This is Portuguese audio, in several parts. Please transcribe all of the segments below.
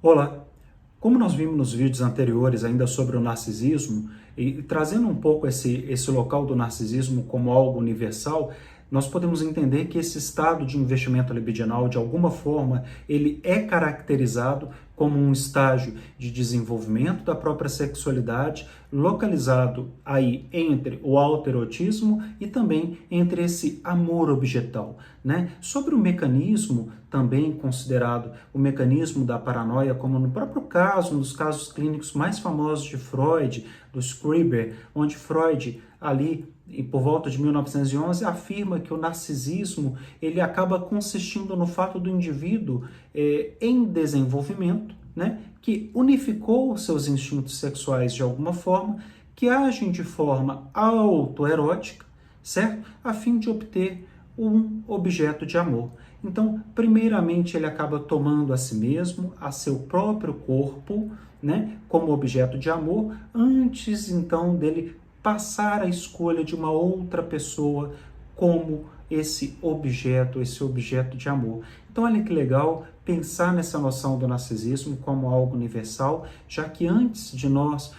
Olá! Como nós vimos nos vídeos anteriores ainda sobre o narcisismo, e trazendo um pouco esse local do narcisismo como algo universal, nós podemos entender que esse estado de investimento libidinal, de alguma forma, ele é caracterizado como um estágio de desenvolvimento da própria sexualidade, localizado aí entre o autoerotismo e também entre esse amor objetal, né? Sobre o mecanismo, também considerado o mecanismo da paranoia, como no próprio caso, um dos casos clínicos mais famosos de Freud, do Scriber, onde Freud, ali e por volta de 1911, afirma que o narcisismo ele acaba consistindo no fato do indivíduo em desenvolvimento, né, que unificou seus instintos sexuais de alguma forma, que agem de forma autoerótica, certo? A fim de obter um objeto de amor. Então, primeiramente, ele acaba tomando a si mesmo, a seu próprio corpo, né, como objeto de amor, antes então dele passar a escolha de uma outra pessoa como esse objeto de amor. Então, olha que legal pensar nessa noção do narcisismo como algo universal, já que antes de nós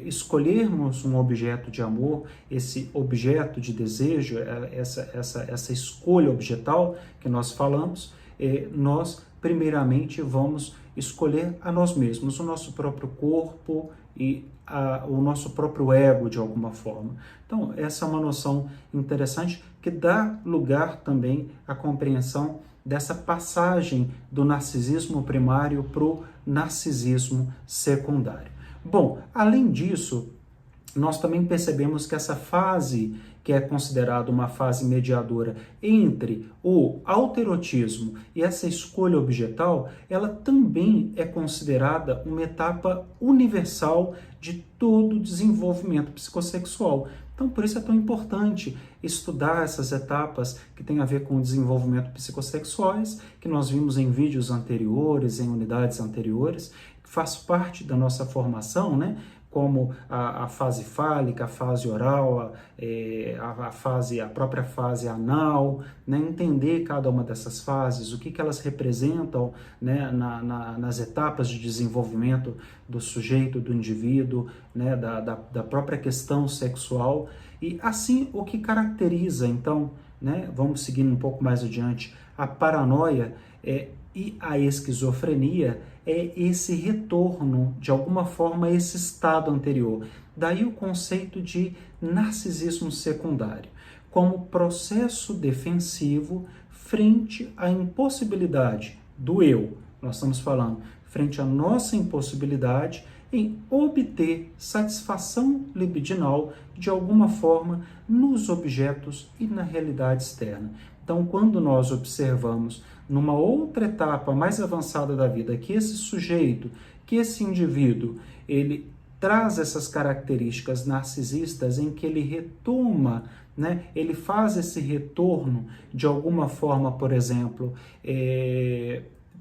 escolhermos um objeto de amor, esse objeto de desejo, essa escolha objetal que nós falamos, nós primeiramente vamos escolher a nós mesmos, o nosso próprio corpo e o nosso próprio ego de alguma forma. Então, essa é uma noção interessante que dá lugar também à compreensão dessa passagem do narcisismo primário para o narcisismo secundário. Bom, além disso, nós também percebemos que essa fase, que é considerada uma fase mediadora entre o autoerotismo e essa escolha objetal, ela também é considerada uma etapa universal de todo o desenvolvimento psicossexual. Então, por isso é tão importante estudar essas etapas que têm a ver com o desenvolvimento psicossexuais, que nós vimos em vídeos anteriores, em unidades anteriores, que faz parte da nossa formação, né? Como a fase fálica, a fase oral, a própria fase anal, né? Entender cada uma dessas fases, o que elas representam, né? Nas etapas de desenvolvimento do sujeito, do indivíduo, né? Da própria questão sexual, e assim o que caracteriza, então, né? Vamos seguindo um pouco mais adiante, a paranoia e a esquizofrenia é esse retorno, de alguma forma, a esse estado anterior. Daí o conceito de narcisismo secundário, como processo defensivo frente à impossibilidade do eu. Nós estamos falando frente à nossa impossibilidade em obter satisfação libidinal de alguma forma nos objetos e na realidade externa. Então, quando nós observamos numa outra etapa mais avançada da vida que esse sujeito, que esse indivíduo, ele traz essas características narcisistas em que ele retoma, né? Ele faz esse retorno de alguma forma, por exemplo,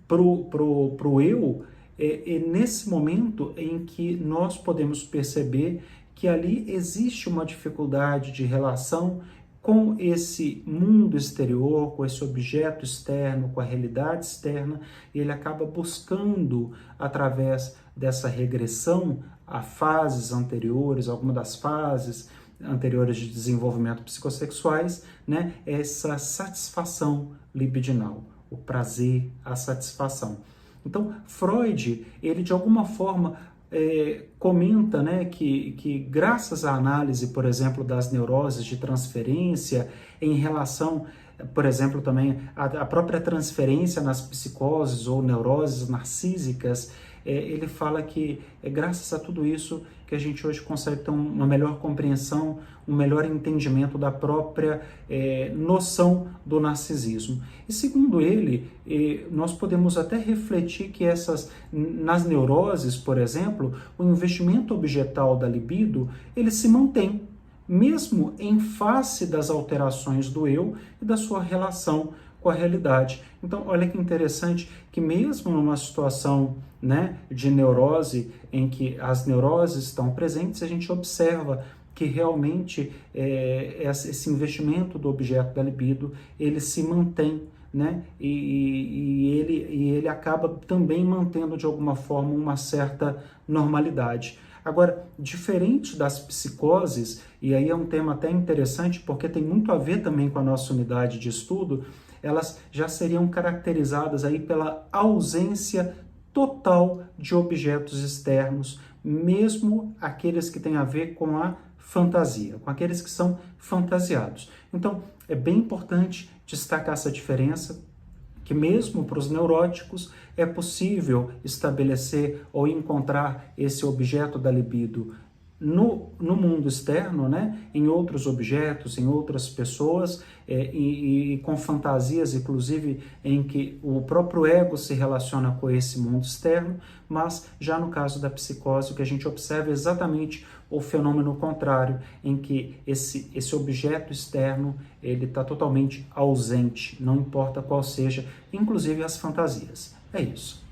pro eu, nesse momento em que nós podemos perceber que ali existe uma dificuldade de relação com esse mundo exterior, com esse objeto externo, com a realidade externa, e ele acaba buscando, através dessa regressão a fases anteriores, alguma das fases anteriores de desenvolvimento psicossexuais, né, essa satisfação libidinal, o prazer, a satisfação. Então, Freud, ele de alguma forma comenta, né, que graças à análise, por exemplo, das neuroses de transferência em relação, por exemplo, também a própria transferência nas psicoses ou neuroses narcísicas, ele fala que é graças a tudo isso que a gente hoje consegue ter uma melhor compreensão, um melhor entendimento da própria noção do narcisismo. E segundo ele, nós podemos até refletir que nas neuroses, por exemplo, o investimento objetal da libido, ele se mantém, mesmo em face das alterações do eu e da sua relação com a realidade. Então, olha que interessante que mesmo numa situação, né, de neurose, em que as neuroses estão presentes, a gente observa que realmente esse investimento do objeto da libido, ele se mantém né? E ele acaba também mantendo de alguma forma uma certa normalidade. Agora, diferente das psicoses, e aí é um tema até interessante porque tem muito a ver também com a nossa unidade de estudo, elas já seriam caracterizadas aí pela ausência total de objetos externos, mesmo aqueles que têm a ver com a fantasia, com aqueles que são fantasiados. Então, é bem importante destacar essa diferença, que mesmo para os neuróticos é possível estabelecer ou encontrar esse objeto da libido no mundo externo, né? Em outros objetos, em outras pessoas, e com fantasias, inclusive, em que o próprio ego se relaciona com esse mundo externo, mas já no caso da psicose, o que a gente observa é exatamente o fenômeno contrário, em que esse objeto externo ele está totalmente ausente, não importa qual seja, inclusive as fantasias. É isso.